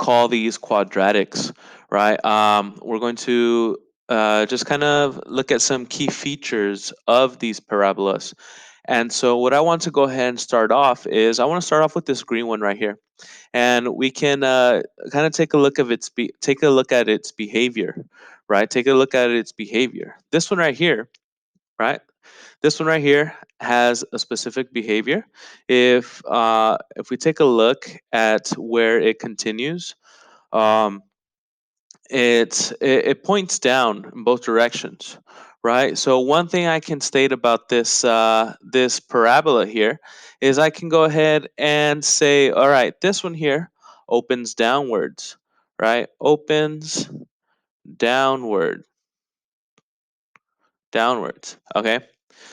call these quadratics, right? We're going to just kind of look at some key features of these parabolas. And so what I want to go ahead and start off is I want to start off with this green one right here, and we can kind of take a look of take a look at its behavior, right? Take a look at its behavior. This one right here, right? This one right here has a specific behavior. If we take a look at where it continues, um, it points down in both directions, right? So one thing I can state about this parabola here is I can go ahead and say, all right, this one here opens downwards, right? Opens downward, downwards. Okay,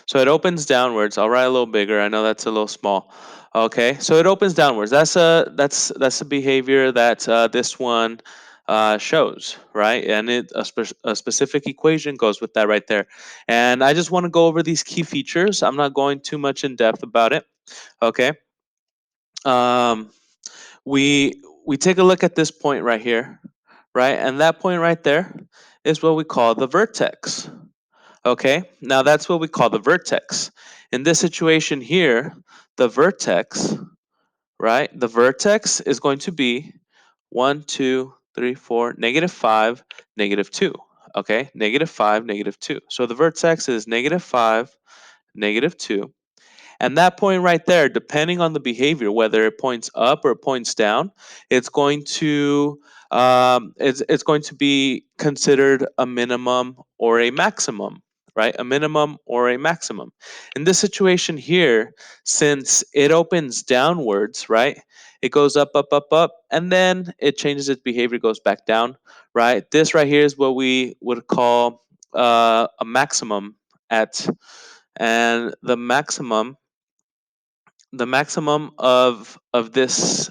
so it opens downwards. I'll write a little bigger. I know that's a little small. Okay, so it opens downwards. That's a behavior that this one shows, right? And a specific equation goes with that right there. And I just want to go over these key features. I'm not going too much in depth about it. Okay. Um, we take a look at this point right here, right? And that point right there is what we call the vertex. Okay, now that's what we call the vertex. In this situation here, the vertex, right? The vertex is going to be 1, 2, 3, 4, -5, -2. Okay, -5, -2. So the vertex is -5, -2. And that point right there, depending on the behavior, whether it points up or points down, it's going to be considered a minimum or a maximum, right? A minimum or a maximum. In this situation here, since it opens downwards, right? It goes up, up, up, up, and then it changes its behavior, goes back down, right? This right here is what we would call a maximum at, and the maximum of this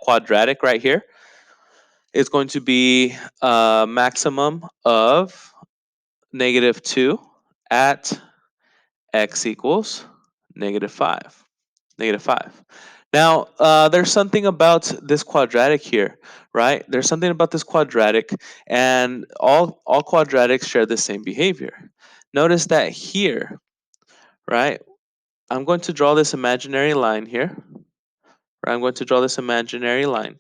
quadratic right here is going to be a maximum of -2 at x equals -5. -5. Now, there's something about this quadratic here, right? There's something about this quadratic, and all quadratics share the same behavior. Notice that here, right? I'm going to draw this imaginary line here. I'm going to draw this imaginary line.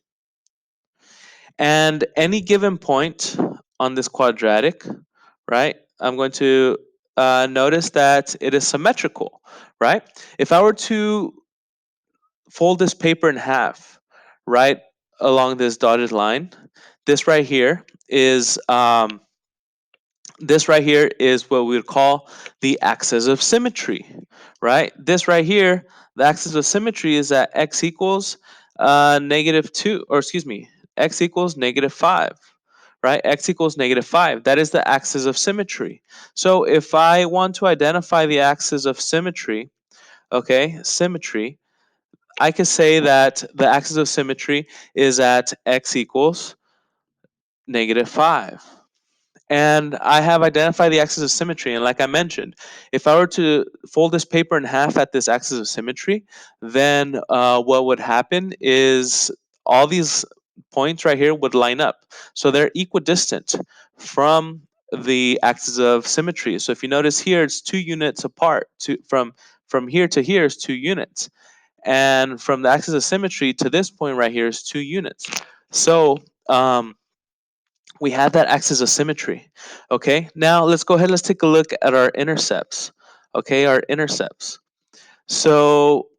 And any given point on this quadratic, right, I'm going to notice that it is symmetrical, right? If I were to fold this paper in half, right, along this dotted line, this right here is what we would call the axis of symmetry, right? This right here, the axis of symmetry is at x equals -2, or excuse me, x equals -5, right? X equals -5. That is the axis of symmetry. So if I want to identify the axis of symmetry, okay, symmetry, I could say that the axis of symmetry is at x equals -5. And I have identified the axis of symmetry. And like I mentioned, if I were to fold this paper in half at this axis of symmetry, then what would happen is all these points right here would line up. So they're equidistant from the axis of symmetry. So if you notice here, it's 2 units apart. From here to here is 2 units. And from the axis of symmetry to this point right here is 2 units. So we have that axis of symmetry. Okay, now let's go ahead, let's take a look at our intercepts. Okay, our intercepts. So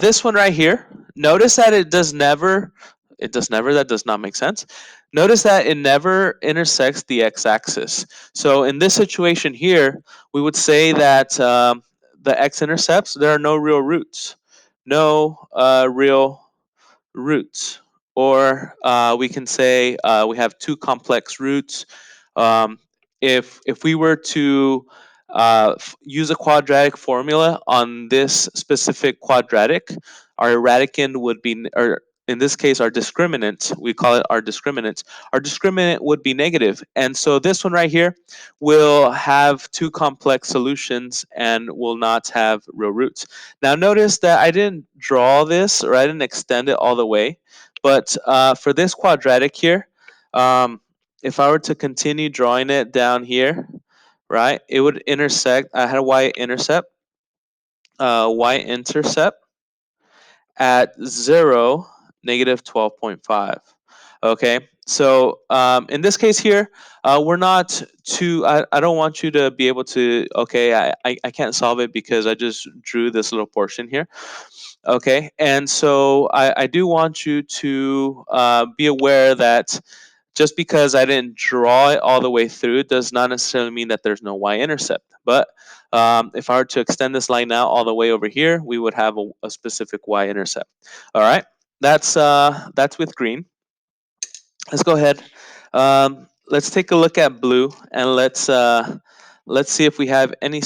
this one right here, notice that it does never, that does not make sense. Notice that it never intersects the x-axis. So in this situation here, we would say that the x-intercepts, there are no real roots. No real roots. Or we can say we have two complex roots. Um, if we were to use a quadratic formula on this specific quadratic, our radicand would be, or in this case, our discriminant, we call it our discriminant. Our discriminant would be negative. And so this one right here will have two complex solutions and will not have real roots. Now notice that I didn't draw this, or I didn't extend it all the way, But for this quadratic here, um, if I were to continue drawing it down here, right, it would intersect. I had a y-intercept at 0, negative 12.5. Okay, so in this case here, we're not too, I don't want you to be able to, okay, I can't solve it because I just drew this little portion here. Okay, and so I do want you to be aware that just because I didn't draw it all the way through does not necessarily mean that there's no y-intercept. But if I were to extend this line out all the way over here, we would have a specific y-intercept. All right, that's with green. Let's go ahead. Let's take a look at blue, and let's see if we have any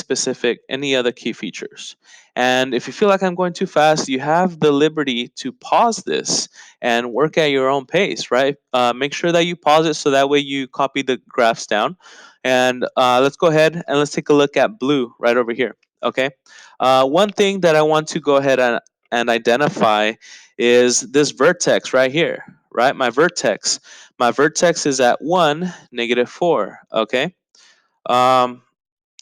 other key features. And if you feel like I'm going too fast, you have the liberty to pause this and work at your own pace, right? Make sure that you pause it so that way you copy the graphs down. And let's go ahead and let's take a look at blue right over here. Okay. One thing that I want to go ahead and identify is this vertex right here, right? My vertex is at 1, negative 4, okay? Um,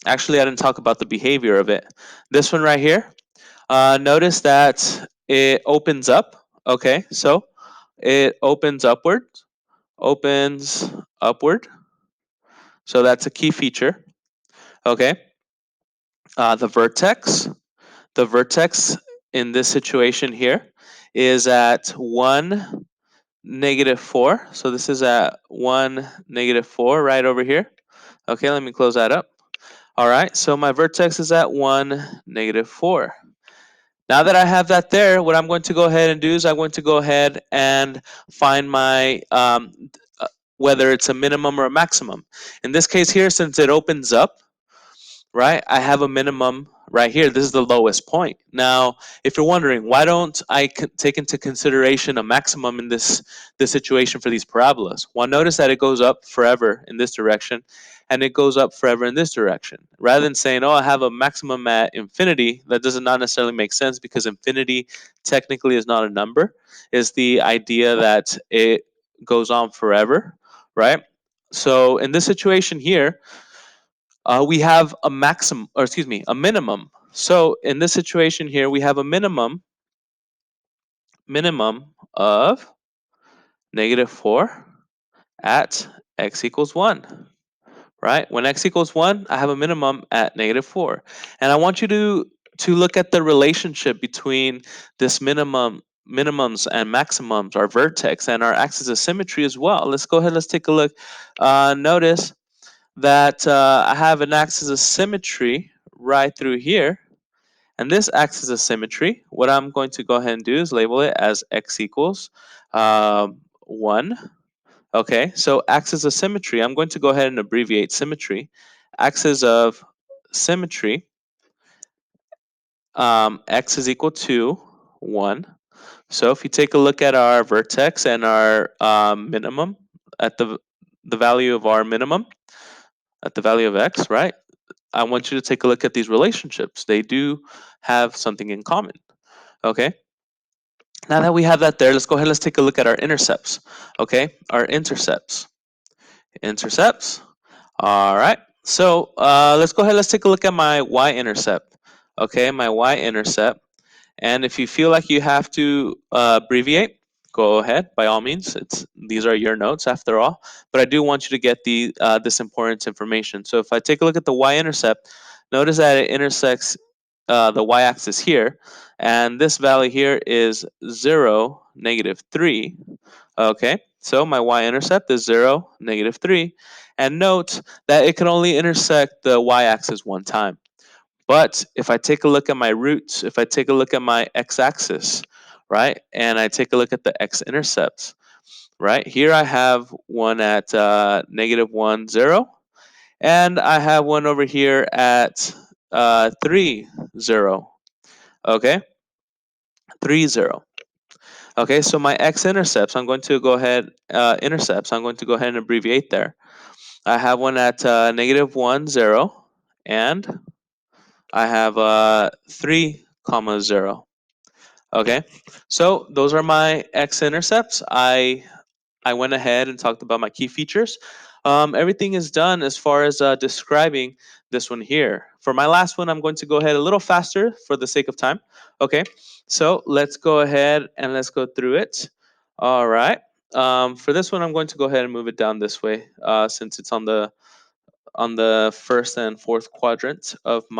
Actually, I didn't talk about the behavior of it. This one right here, notice that it opens up, okay? So it opens upward. So that's a key feature, okay? The vertex in this situation here is at 1, negative 4. So this is at 1, negative 4 right over here. Okay, let me close that up. All right, so my vertex is at 1, negative 4. Now that I have that there, what I'm going to go ahead and do is I'm going to go ahead and find my, whether it's a minimum or a maximum. In this case here, since it opens up, right? I have a minimum right here. This is the lowest point. Now, if you're wondering, why don't I take into consideration a maximum in this situation for these parabolas? Well, notice that it goes up forever in this direction, and it goes up forever in this direction. Rather than saying, oh, I have a maximum at infinity, that does not necessarily make sense because infinity technically is not a number. It's the idea that it goes on forever, right? So in this situation here, we have a maximum, or excuse me, a minimum. So in this situation here, we have a minimum of negative 4 at x equals 1, right? When x equals 1, I have a minimum at negative 4. And I want you to look at the relationship between this minimums and maximums, our vertex, and our axis of symmetry as well. Let's go ahead, let's take a look. Notice that I have an axis of symmetry right through here. And this axis of symmetry, what I'm going to go ahead and do is label it as x equals 1. Okay, so axis of symmetry, I'm going to go ahead and abbreviate symmetry. Axis of symmetry, x is equal to 1. So if you take a look at our vertex and our minimum, at the value of our minimum, at the value of x, right? I want you to take a look at these relationships. They do have something in common. Okay. Now that we have that there, let's go ahead. Let's take a look at our intercepts. Okay. Our intercepts. Intercepts. All right. So let's go ahead. Let's take a look at my y-intercept. Okay. My y-intercept. And if you feel like you have to abbreviate, go ahead. By all means, these are your notes after all. But I do want you to get this important information. So if I take a look at the y-intercept, notice that it intersects the y-axis here, and this value here is 0, negative 3. Okay, so my y-intercept is 0, negative 3. And note that it can only intersect the y-axis one time. But if I take a look at my roots, if I take a look at my x-axis, right, and I take a look at the x-intercepts, right, here I have one at negative 1, 0, and I have one over here at 3, 0. Okay, 3, 0. Okay, so my x-intercepts, I'm going to go ahead, intercepts, I'm going to go ahead and abbreviate there. I have one at negative 1, 0, and I have 3, comma 0. Okay, so those are my x-intercepts. I went ahead and talked about my key features. Everything is done as far as describing this one here. For my last one, I'm going to go ahead a little faster for the sake of time. Okay, so let's go ahead and let's go through it. All right. For this one, I'm going to go ahead and move it down this way since it's on the first and fourth quadrant of my